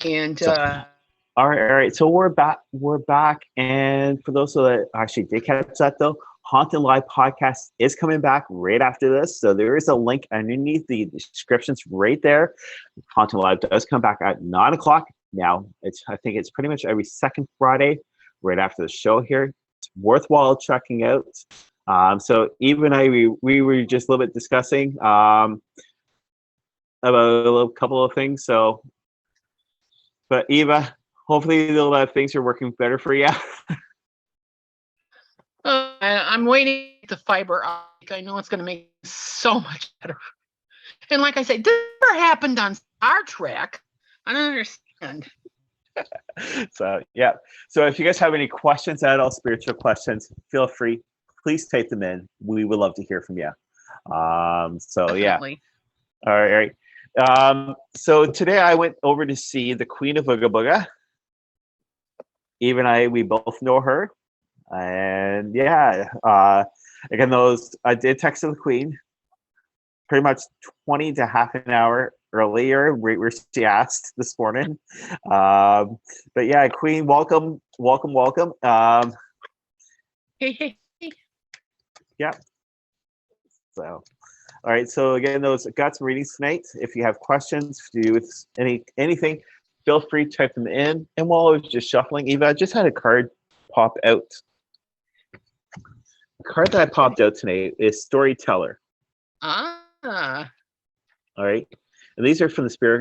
And So, all right. So we're back. And for those that actually did catch that, though, Haunting Live podcast is coming back right after this. So there is a link underneath the descriptions right there. Haunting Live does come back at 9 o'clock. Now, I think it's pretty much every second Friday right after the show here. It's worthwhile checking out. So Eva and I, we were just a little bit discussing about a couple of things. So, but Eva, hopefully things are working better for you. I'm waiting for the fiber optic. I know it's going to make it so much better. And like I said, this never happened on Star Trek. I don't understand. So yeah. So if you guys have any questions at all, spiritual questions, feel free. Please type them in. We would love to hear from you. So Definitely. Yeah. All right. So today I went over to see the Queen of Ooga Booga. Eve and I, we both know her. And yeah, again, I did text the Queen pretty much 20 to half an hour earlier where she asked this morning. But yeah, Queen, welcome. Hey. Yeah. So, all right. So again, got some readings tonight. If you have questions to do with anything, feel free to type them in. And while I was just shuffling, Eva, I just had a card pop out. The card that I popped out tonight is Storyteller. Ah. All right. And these are from the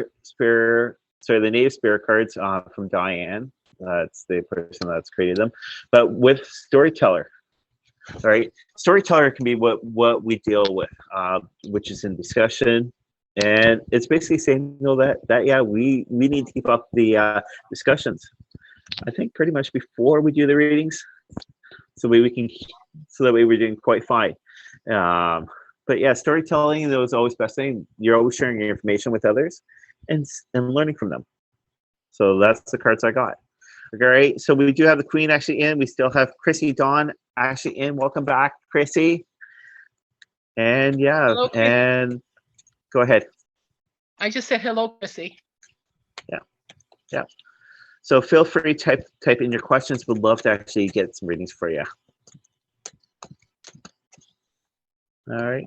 the native spirit cards from Diane. That's the person that's created them. But with Storyteller, all right, Storyteller can be what we deal with, which is in discussion. And it's basically saying, that yeah, we need to keep up the discussions. I think pretty much before we do the readings, so that way we're doing quite fine. But yeah, storytelling is always best thing. You're always sharing your information with others and learning from them. So that's the cards I got. All right, so we do have the Queen actually in. We still have Chrissy Dawn actually in. Welcome back, Chrissy. And yeah, hello, Chris. And go ahead. I just said hello, Chrissy. Yeah. So feel free to type in your questions. We'd love to actually get some readings for you. All right.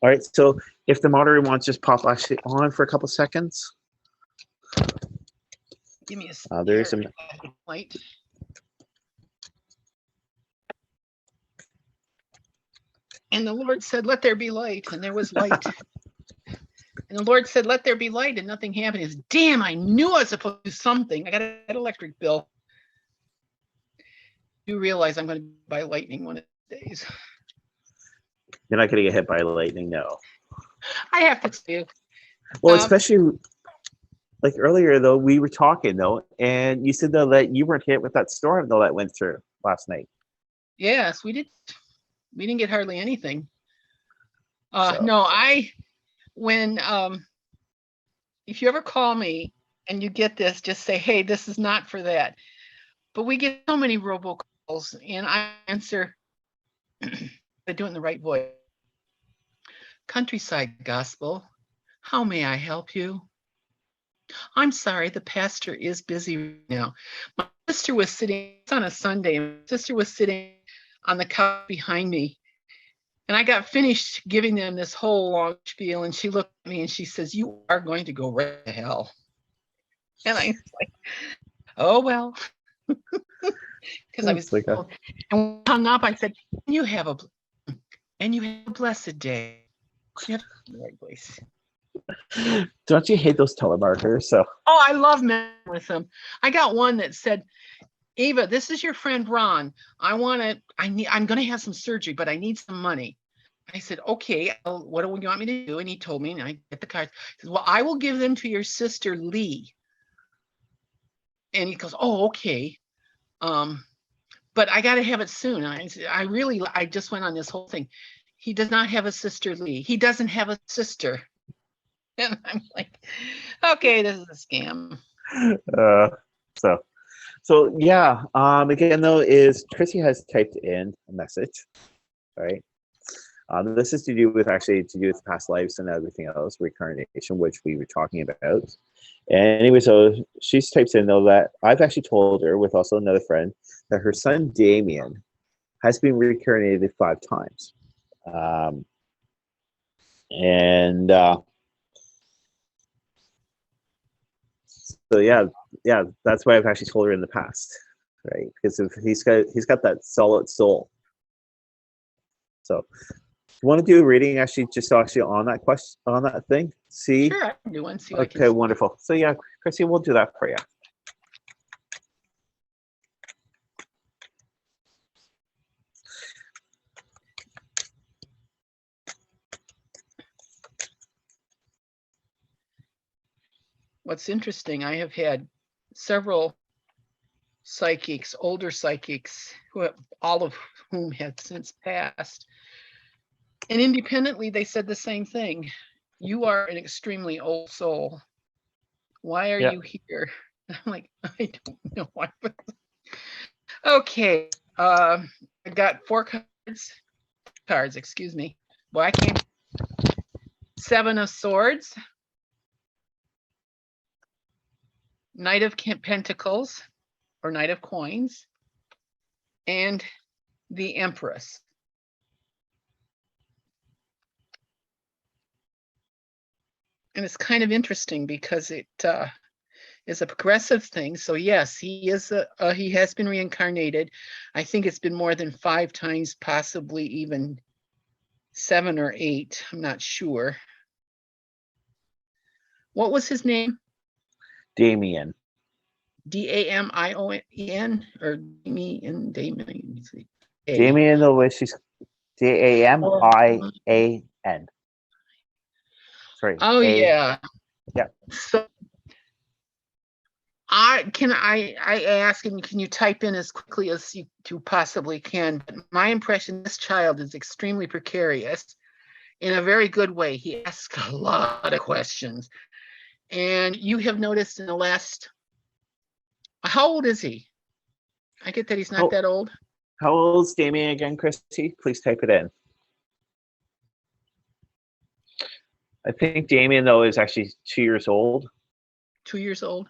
All right. So if the moderator wants, just pop actually on for a couple seconds. Give me a there's some light. And the Lord said, "Let there be light," and there was light. And the Lord said, "Let there be light," and nothing happened. It's damn, I knew I was supposed to do something. I got an electric bill. You realize I'm going to buy lightning one of these days. You're not going to get hit by lightning, no. I have to tell you. Well, especially like earlier, though, we were talking, though, and you said, though, that you weren't hit with that storm, though, that went through last night. Yes, we did. We didn't get hardly anything. No, if you ever call me and you get this, just say, "Hey, this is not for that." But we get so many robocalls, and I answer. I do it in the right voice. Countryside Gospel, how may I help you? I'm sorry, the pastor is busy right now. My sister was sitting, it's on a Sunday, and my sister was sitting on the couch behind me. And I got finished giving them this whole long spiel, and she looked at me and she says, "You are going to go right to hell." And I was like, "Oh, well." Because I was told. And when I hung up, I said, you have a blessed day. You have the right place. Don't you hate those telemarketers? So. Oh, I love messing with them. I got one that said, "Eva, this is your friend Ron. I'm going to have some surgery, but I need some money." I said, "Okay, what do you want me to do?" And he told me, and I get the cards. He said, "Well, I will give them to your sister Lee." And he goes, "Oh, okay. But I got to have it soon." And I just went on this whole thing. He does not have a sister Lee. He doesn't have a sister. And I'm like, okay, this is a scam. So yeah. Again, though, is Chrissy has typed in a message, right? This is to do with past lives and everything else, reincarnation, which we were talking about. And anyway, so she types in though that I've actually told her, with also another friend, that her son Damien has been reincarnated 5 times. So yeah, that's why I've actually told her in the past, right? Because if he's got that solid soul. So, you want to do a reading actually on that question, on that thing? See? Sure, I can do one. See what I Okay, can wonderful. So yeah, Chrissy, we'll do that for you. What's interesting, I have had several psychics, older psychics, all of whom have since passed. And independently, they said the same thing. You are an extremely old soul. Why are you here? I'm like, I don't know why. Okay. I got 4 cards, excuse me. Black ink, 7 of Swords, Knight of Pentacles, or Knight of Coins, and the Empress. And it's kind of interesting because it is a progressive thing. So yes, he has been reincarnated. I think it's been more than 5 times, possibly even 7 or 8. I'm not sure. What was his name? Damien. Damien or Damien? Damien. Damien, though, which is Damian. Sorry. Oh yeah. Yeah. So I ask, and can you type in as quickly as you possibly can? But my impression, this child is extremely precarious in a very good way. He asks a lot of questions. And you have noticed in the last, how old is he? I get that he's not that old. How old is Damien again, Chrissy? Please type it in. I think Damien, though, is actually 2 years old. 2 years old?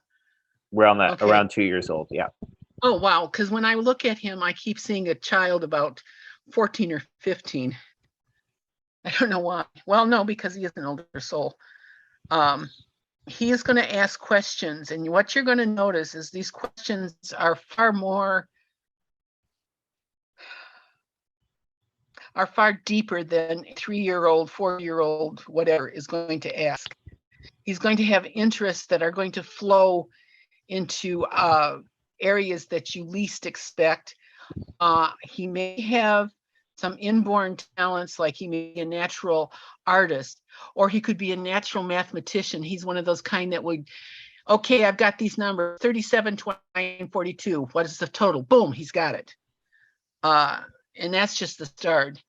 Around that, okay. Around 2 years old, yeah. Oh, wow. Because when I look at him, I keep seeing a child about 14 or 15. I don't know why. Well, no, because he is an older soul. He is going to ask questions. And what you're going to notice is these questions are far deeper than a 3-year-old, 4-year-old, whatever, is going to ask. He's going to have interests that are going to flow into areas that you least expect. He may have some inborn talents, like he may be a natural artist, or he could be a natural mathematician. He's one of those kind that would, okay, I've got these numbers, 37, 29, 42. What is the total? Boom, he's got it. And that's just the start.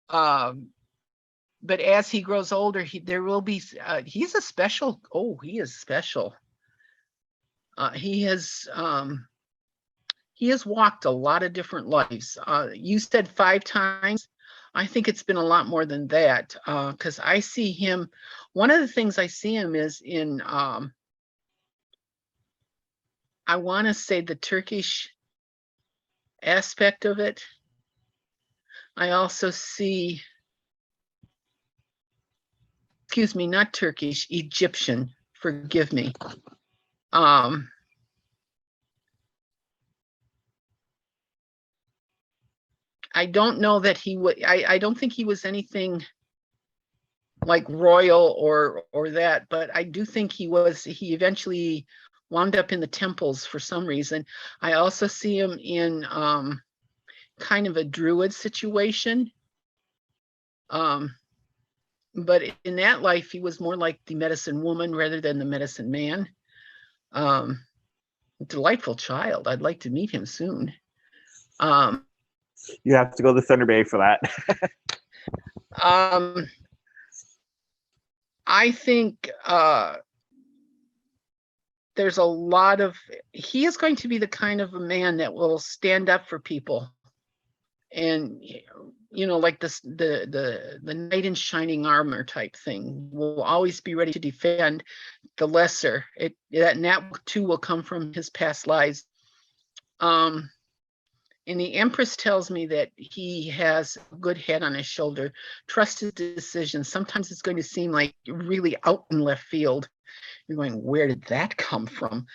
But as he grows older, there will be, he's a special, he is special. He has walked a lot of different lives. You said 5 times. I think it's been a lot more than that, because I see him, one of the things I see him is in, I want to say the Turkish aspect of it. I also see, excuse me, not Turkish, Egyptian, forgive me. I don't know that he would, I don't think he was anything like royal or that, but I do think he eventually wound up in the temples for some reason. I also see him in kind of a druid situation. But in that life, he was more like the medicine woman rather than the medicine man. Delightful child. I'd like to meet him soon. You have to go to Thunder Bay for that. I think there's a lot of, he is going to be the kind of a man that will stand up for people and like this, the knight in shining armor type thing, will always be ready to defend the lesser. That too will come from his past lives. And the Empress tells me that he has a good head on his shoulder. Trust his decisions. Sometimes it's going to seem like really out in left field. You're going, where did that come from?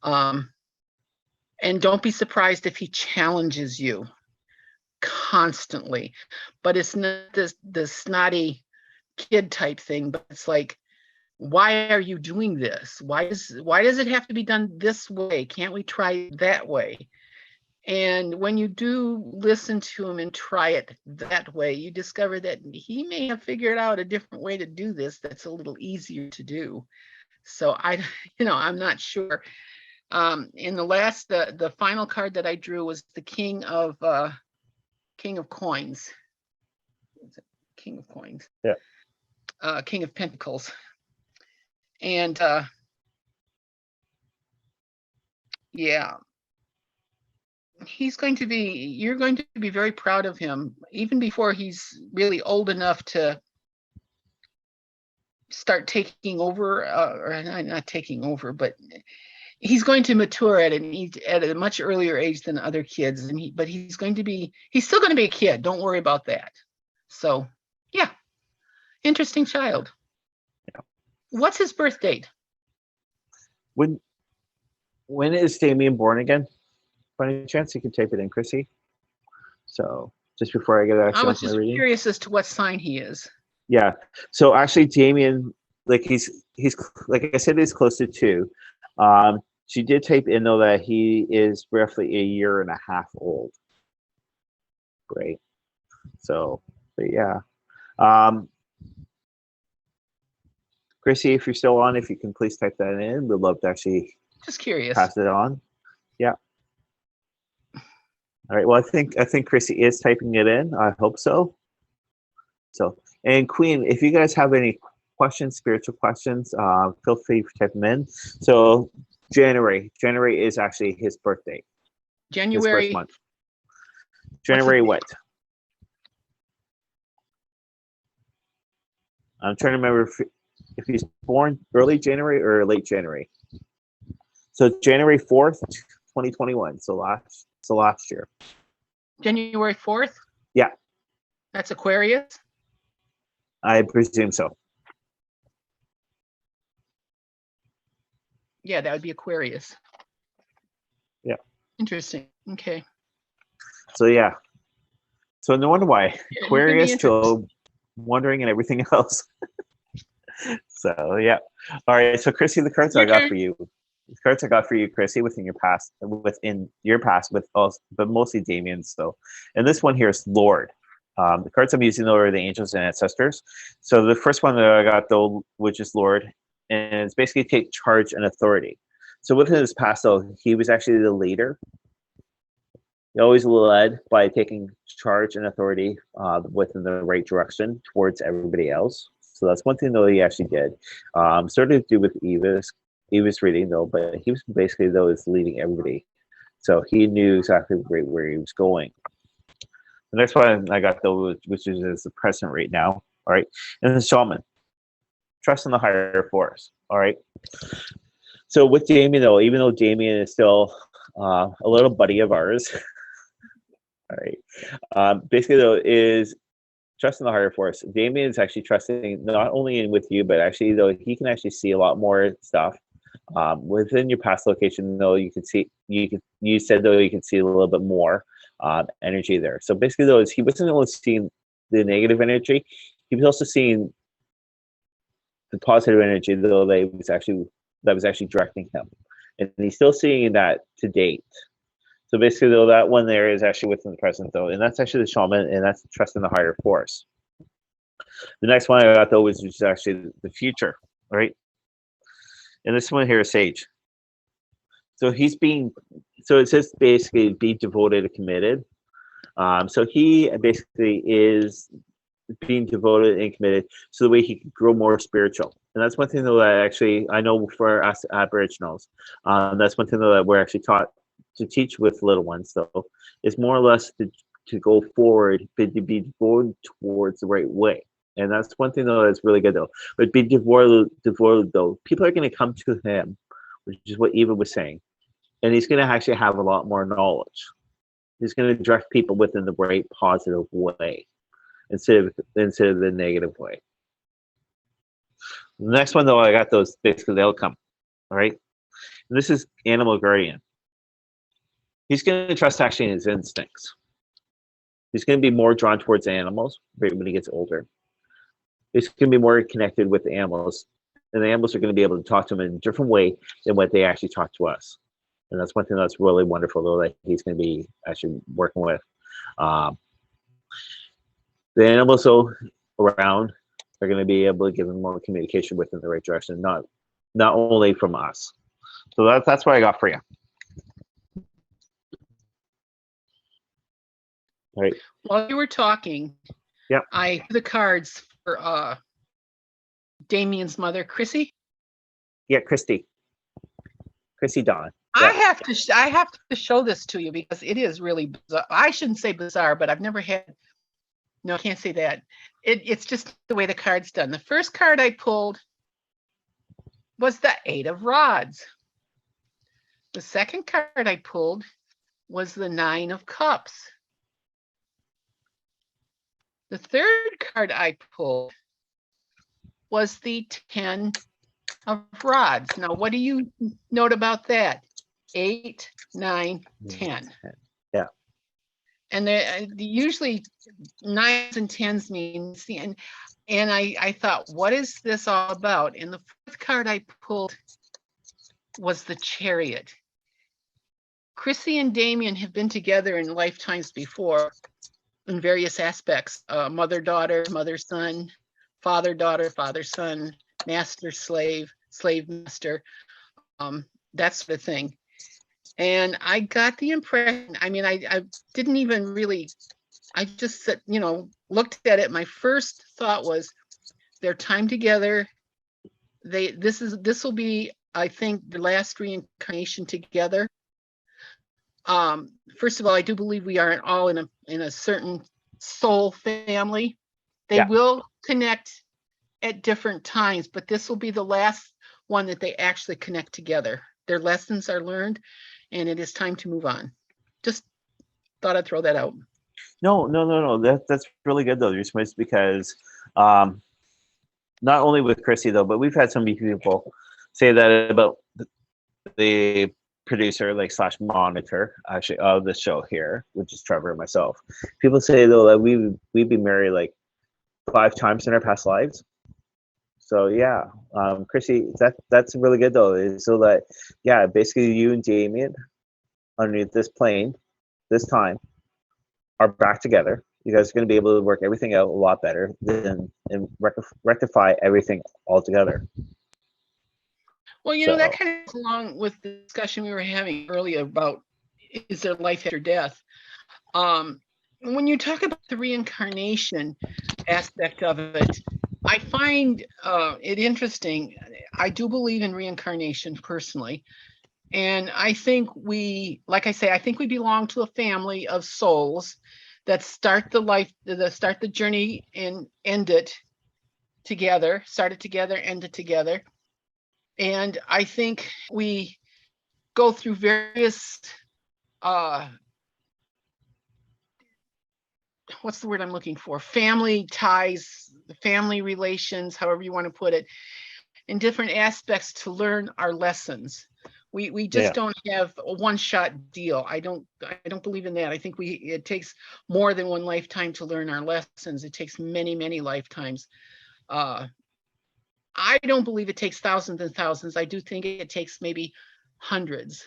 And don't be surprised if he challenges you constantly. But it's not the snotty kid type thing, but it's like, why are you doing this? Why does it have to be done this way? Can't we try that way? And when you do listen to him and try it that way, you discover that he may have figured out a different way to do this that's a little easier to do. So I'm not sure. In the final card that I drew was the King of Coins. King of Coins. Yeah. King of Pentacles. And yeah. You're going to be very proud of him, even before he's really old enough to start taking over, or not taking over, but he's going to mature at a much earlier age than other kids. But he's still going to be a kid. Don't worry about that. So yeah, interesting child. Yeah. What's his birth date? When is Damien born again? By any chance, you can type it in, Chrissy. So just before I get actually I was just curious as to what sign he is. Yeah. So actually, Damien, like he's like I said, he's close to 2. She did type in though that he is roughly a year and a half old. Great. So, but yeah. Chrissy, if you're still on, if you can please type that in, we'd love to actually just curious pass it on. Yeah. All right. Well, I think Chrissy is typing it in. I hope so. So, and Queen, if you guys have any questions, spiritual questions, feel free to type them in. So, January is actually his birthday. January. His first month. January what? I'm trying to remember if he's born early January or late January. So January 4th, 2021. So last year. January 4th? Yeah. That's Aquarius? I presume so. Yeah, that would be Aquarius. Yeah. Interesting. Okay. So yeah. So no wonder why Aquarius to wondering and everything else. So yeah. All right. So Chrissy, the cards I got for you. The cards I got for you, Chrissy, within your past, with us, but mostly Damien's. So, and this one here is Lord. The cards I'm using though are the angels and ancestors. So the first one that I got though, which is Lord, and it's basically take charge and authority. So within his past though, he was actually the leader. He always led by taking charge and authority within the right direction towards everybody else. So that's one thing though he actually did. Sort of to do with Eva's reading though, but he was basically though is leading everybody. So he knew exactly where he was going. The next one I got though, which is the present right now. All right. And the shaman. Trust in the higher force. All right. So with Damien though, even though Damien is still a little buddy of ours, all right. Basically though is trust in the higher force. Damien is actually trusting not only in with you, but actually though he can actually see a lot more stuff. Within your past location though, you said though you can see a little bit more energy there. So basically though, he wasn't only seeing the negative energy, he was also seeing the positive energy though that was actually directing him, and he's still seeing that to date. So basically though, that one there is actually within the present though, and that's actually the shaman, and that's trust in the higher force. The next one I got though was actually the future, right? And this one here is Sage. So it says basically be devoted and committed. So he basically is being devoted and committed so the way he can grow more spiritual. And that's one thing that I know for us Aboriginals, that's one thing that we're actually taught to teach with little ones though, is more or less to to go forward, but to be devoted towards the right way. And that's one thing though that's really good though. But be devoted though, people are going to come to him, which is what Eva was saying, and he's going to actually have a lot more knowledge. He's going to direct people within the right positive way instead of the negative way. The next one though, I got those basically the outcome. All right, and this is animal guardian. He's going to trust actually in his instincts. He's going to be more drawn towards animals when he gets older. He's going to be more connected with the animals, and the animals are going to be able to talk to him in a different way than what they actually talk to us. And that's one thing that's really wonderful, though, that he's going to be actually working with. The animals, though, around are going to be able to give him more communication within the right direction, not only from us. So that's what I got for you. All right. While you were talking, yep, I drew the cards for Damien's mother, Chrissy. Yeah, Christy Dawn. I have to show this to you because it is really bizarre. I shouldn't say bizarre, but I've never had. No, I can't say that. It's just the way the card's done. The first card I pulled was the 8 of Rods. The second card I pulled was the 9 of Cups. The third card I pulled was the 10 of Rods. Now, what do you note about that? 8, 9, 10. Yeah. And usually 9s and 10s mean, and I thought, what is this all about? And the fourth card I pulled was the Chariot. Chrissy and Damien have been together in lifetimes before in various aspects, mother-daughter, mother-son, father-daughter, father-son, master-slave, slave-master, that sort of thing. And I got the impression, I mean, I didn't even really, I just said, looked at it. My first thought was their time together. This will be, I think, the last reincarnation together. First of all, I do believe we aren't all in a certain soul family. They will connect at different times, but this will be the last one that they actually connect together. Their lessons are learned, and it is time to move on. Just thought I'd throw that out. No. That's really good though, just because not only with Chrissy though, but we've had some people say that about the producer, like / monitor actually of the show here, which is Trevor and myself. People say though that we've been married like 5 times in our past lives. So yeah, Chrissy, that's really good though. Is so that basically you and Damien underneath this plane, this time, are back together. You guys are going to be able to work everything out a lot better and rectify everything all together. Well, that kind of goes along with the discussion we were having earlier about is there life after death? When you talk about the reincarnation aspect of it, I find it interesting. I do believe in reincarnation personally. And I think like I say, I think we belong to a family of souls that start the journey and end it together, start it together, end it together. And I think we go through various, what's the word I'm looking for? Family ties, family relations, however you want to put it, in different aspects to learn our lessons. We just don't have a one-shot deal. I don't believe in that. I think it takes more than one lifetime to learn our lessons. It takes many, many lifetimes. I don't believe it takes thousands and thousands. I do think it takes maybe hundreds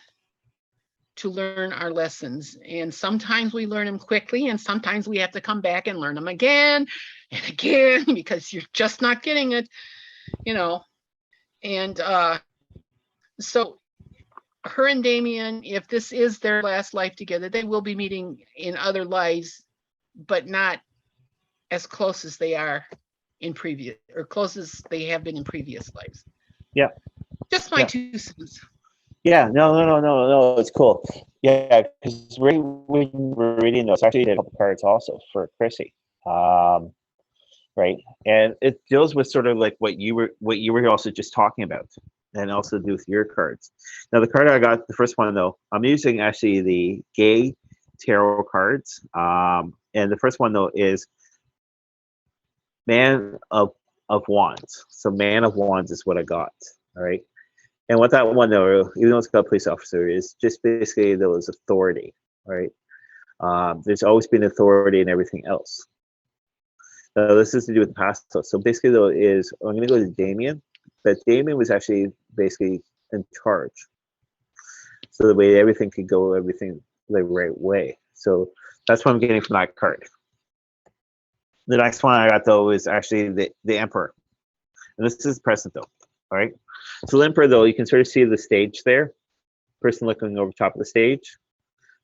to learn our lessons. And sometimes we learn them quickly, and sometimes we have to come back and learn them again and again because you're just not getting it, And so her and Damien, if this is their last life together, they will be meeting in other lives, but not as close as they are in previous, or close as they have been in previous lives. Yeah. Just my 2 cents. Yeah, no, it's cool. Yeah, because when we're reading those, actually did a couple cards also for Chrissy. Right, and it deals with sort of like what you were also just talking about, and also do with your cards. Now, the card I got, the first one though, I'm using actually the Gay Tarot cards, and the first one though is Man of Wands. So Man of Wands is what I got. All right. And what that one though, even though it's got a police officer, is just basically those authority, right? There's always been authority in everything else. This is to do with the past. So basically though is, I'm gonna go to Damien, but Damien was actually basically in charge. So the way everything could go, everything the right way. So that's what I'm getting from that card. The next one I got though is actually the Emperor. And this is present though. All right. So the Emperor though, you can sort of see the stage there. Person looking over top of the stage.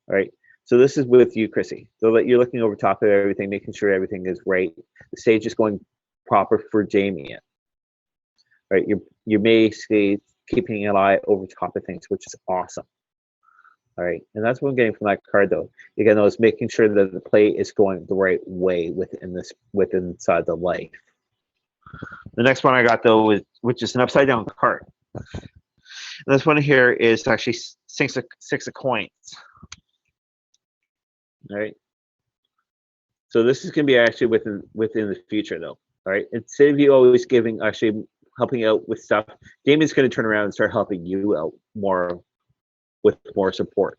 All right. So this is with you, Chrissy. So that you're looking over top of everything, making sure everything is right. The stage is going proper for Jamie. Right. You're basically keeping an eye over top of things, which is awesome. All right. And that's what I'm getting from that card though. Again, though, is making sure that the play is going the right way within inside the life. The next one I got though is, which is an upside down card. And this one here is actually six of coins. All right. So this is going to be actually within the future though. All right. Instead of you always helping out with stuff, Damien's going to turn around and start helping you out more with more support.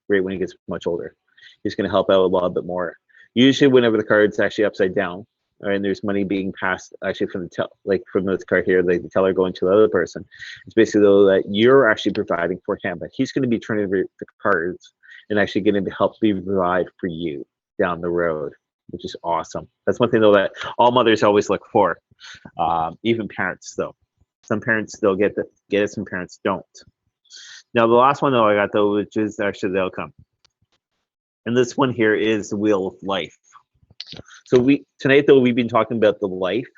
Right, when he gets much older, he's going to help out a little bit more. Usually, whenever the card's actually upside down, and there's money being passed actually from from this card here, like the teller going to the other person, it's basically though that you're actually providing for him, but he's going to be turning over the cards and actually getting to help provide for you down the road, which is awesome. That's one thing though that all mothers always look for, even parents though. Some parents still get it, some parents don't. Now, the last one though I got though, which is actually the outcome. And this one here is the Wheel of Life. So tonight though, we've been talking about the life.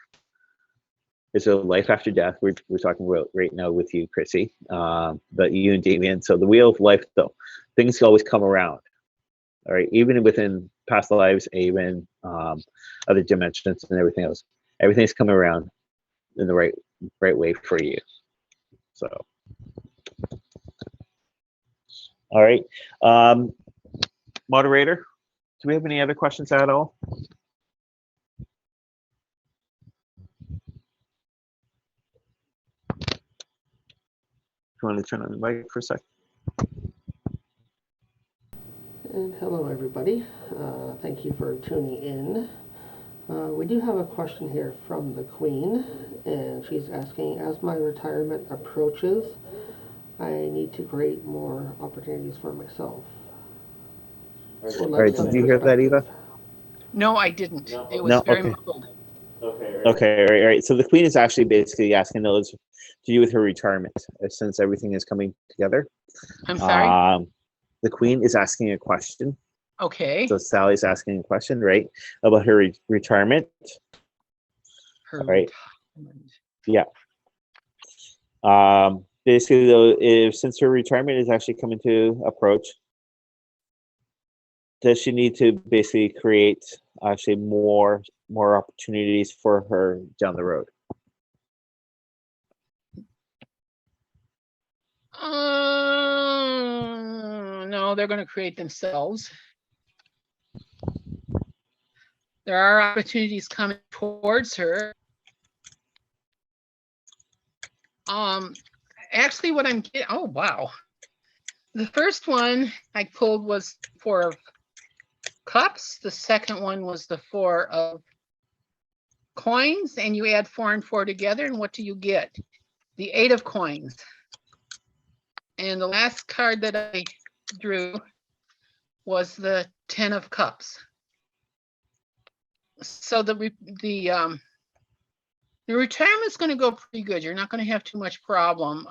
It's a life after death. We're talking about right now with you, Chrissy, but you and Damien. So the Wheel of Life though, things always come around. All right, even within past lives, even other dimensions and everything else. Everything's coming around in the right way for you. So. All right. Moderator, do we have any other questions at all? You want to turn on the mic for a sec? And hello, everybody. Thank you for tuning in. We do have a question here from the Queen, and she's asking, as my retirement approaches, I need to create more opportunities for myself. All right, did you hear that, Eva? No, I didn't. It was very muffled. Okay, all right. So the Queen is actually basically asking those to do with her retirement, since everything is coming together. I'm sorry? The Queen is asking a question. Okay. So Sally's asking a question, right, about her retirement. Her right. retirement. Yeah. Basically, though, since her retirement is actually coming to approach, does she need to basically create actually more opportunities for her down the road? No, they're going to create themselves. There are opportunities coming towards her. Actually, what I'm getting, oh wow. The first one I pulled was 4 of Cups. The second one was the 4 of Coins, and you add 4 and 4 together, and what do you get? The 8 of Coins. And the last card that I drew was the 10 of Cups. So the retirement's going to go pretty good. You're not going to have too much problem.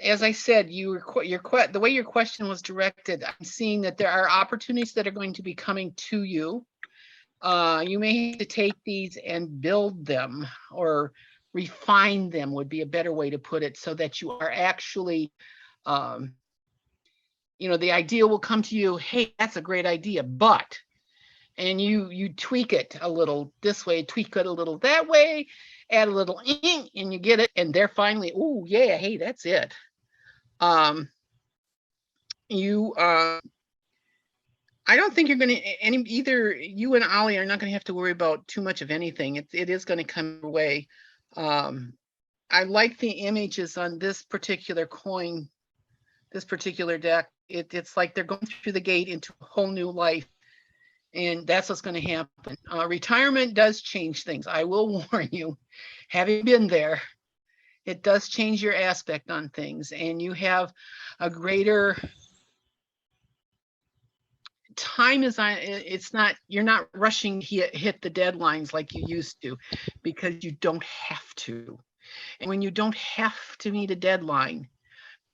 As I said, the way your question was directed, I'm seeing that there are opportunities that are going to be coming to you. You may have to take these and build them or refine them would be a better way to put it, so that you are actually, the idea will come to you, hey, that's a great idea, but, and you tweak it a little this way, tweak it a little that way, add a little ink, and you get it, and they're finally, oh yeah, hey, that's it. I don't think you're going to, either you and Ollie are not going to have to worry about too much of anything. It is going to come your way. I like the images on this particular coin, this particular deck. It's like they're going through the gate into a whole new life. And that's what's going to happen. Retirement does change things. I will warn you, having been there, it does change your aspect on things. And you have a greater time is on. It's not, you're not rushing to hit the deadlines like you used to, because you don't have to. And when you don't have to meet a deadline,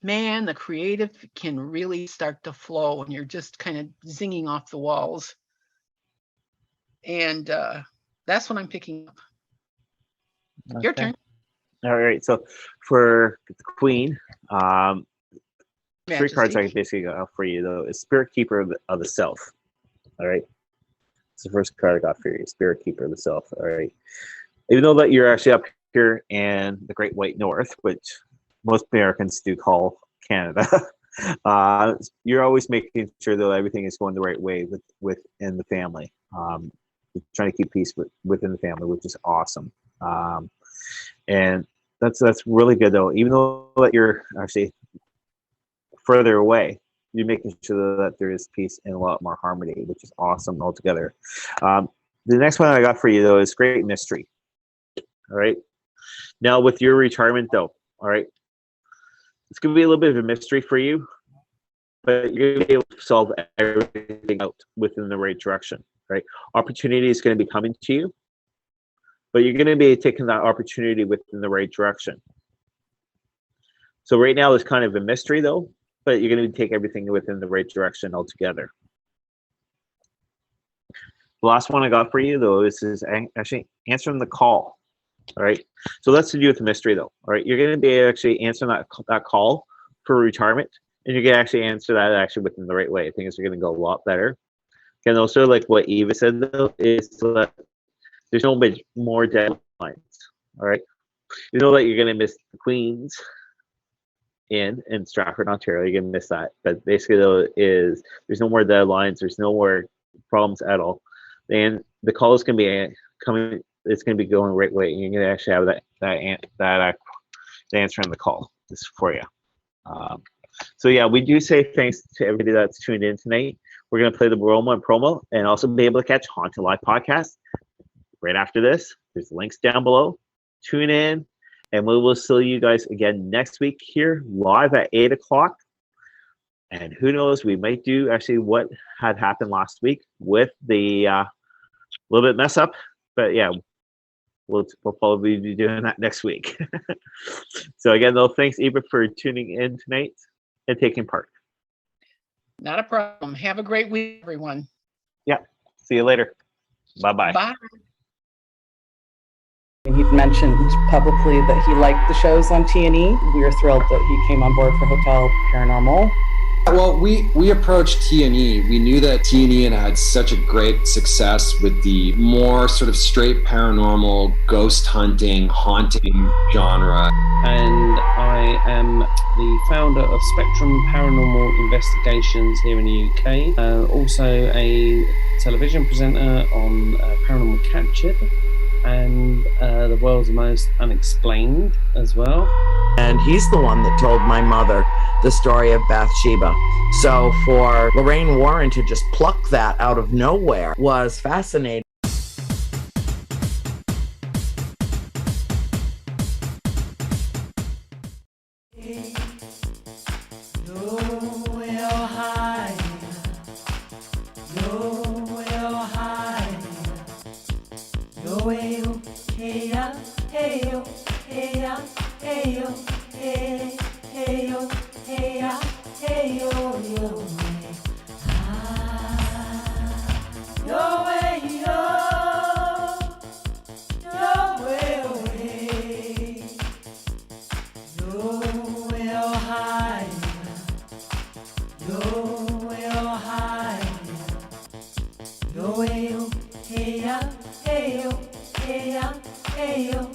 man, the creative can really start to flow, and you're just kind of zinging off the walls. And that's what I'm picking up. Okay. Your turn. All right. So for the Queen, Majesty. 3 cards I basically got for you, though, is Spirit Keeper of the Self. All right. It's the first card I got for you, Spirit Keeper of the Self. All right. Even though that you're actually up here in the Great White North, which most Americans do call Canada, you're always making sure that everything is going the right way within the family. You're trying to keep peace within the family, which is awesome. And that's really good, though. Even though that you're actually further away, you're making sure that there is peace and a lot more harmony, which is awesome altogether. The next one I got for you, though, is Great Mystery. All right. Now, with your retirement, though, all right, it's going to be a little bit of a mystery for you, but you're going to be able to solve everything out within the right direction, right? Opportunity is going to be coming to you, but you're going to be taking that opportunity within the right direction. So right now, it's kind of a mystery, though, but you're going to take everything within the right direction altogether. The last one I got for you, though, is actually answering the call. All right. So that's to do with the mystery, though. All right. You're going to be actually answering that call for retirement, and you're going to actually answer that actually within the right way. Things are going to go a lot better. And also, like what Eva said, though, is that there's no more deadlines. All right. You know that you're going to miss the Queens in Stratford, Ontario. You're going to miss that. But basically, though, is there's no more deadlines. There's no more problems at all. And the call is going to be coming. It's going to be going the right way. You're going to actually have that answer on the call just for you. So yeah, we do say thanks to everybody that's tuned in tonight. We're going to play the promo and also be able to catch Haunting Live podcast right after this. There's links down below. Tune in, and we will see you guys again next week here live at 8 o'clock. And who knows, we might do actually what had happened last week with the little bit mess up. But yeah, we'll probably be doing that next week. So again, though, thanks, Eva, for tuning in tonight and taking part. Not a problem. Have a great week, everyone. Yeah. See you later. Bye-bye. Bye. He'd mentioned publicly that he liked the shows on T&E. We were thrilled that he came on board for Hotel Paranormal. Well, we approached T&E. We knew that T&E had such a great success with the more sort of straight paranormal, ghost hunting, haunting genre. And I am the founder of Spectrum Paranormal Investigations here in the UK. Also a television presenter on Paranormal Captured and The World's Most Unexplained as well. And he's the one that told my mother the story of Bathsheba. So for Lorraine Warren to just pluck that out of nowhere was fascinating. Yo, Yo, hi. Yo, hey, ya, hey, yo, hey, ya, hey, yo,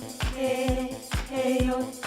hey, yo.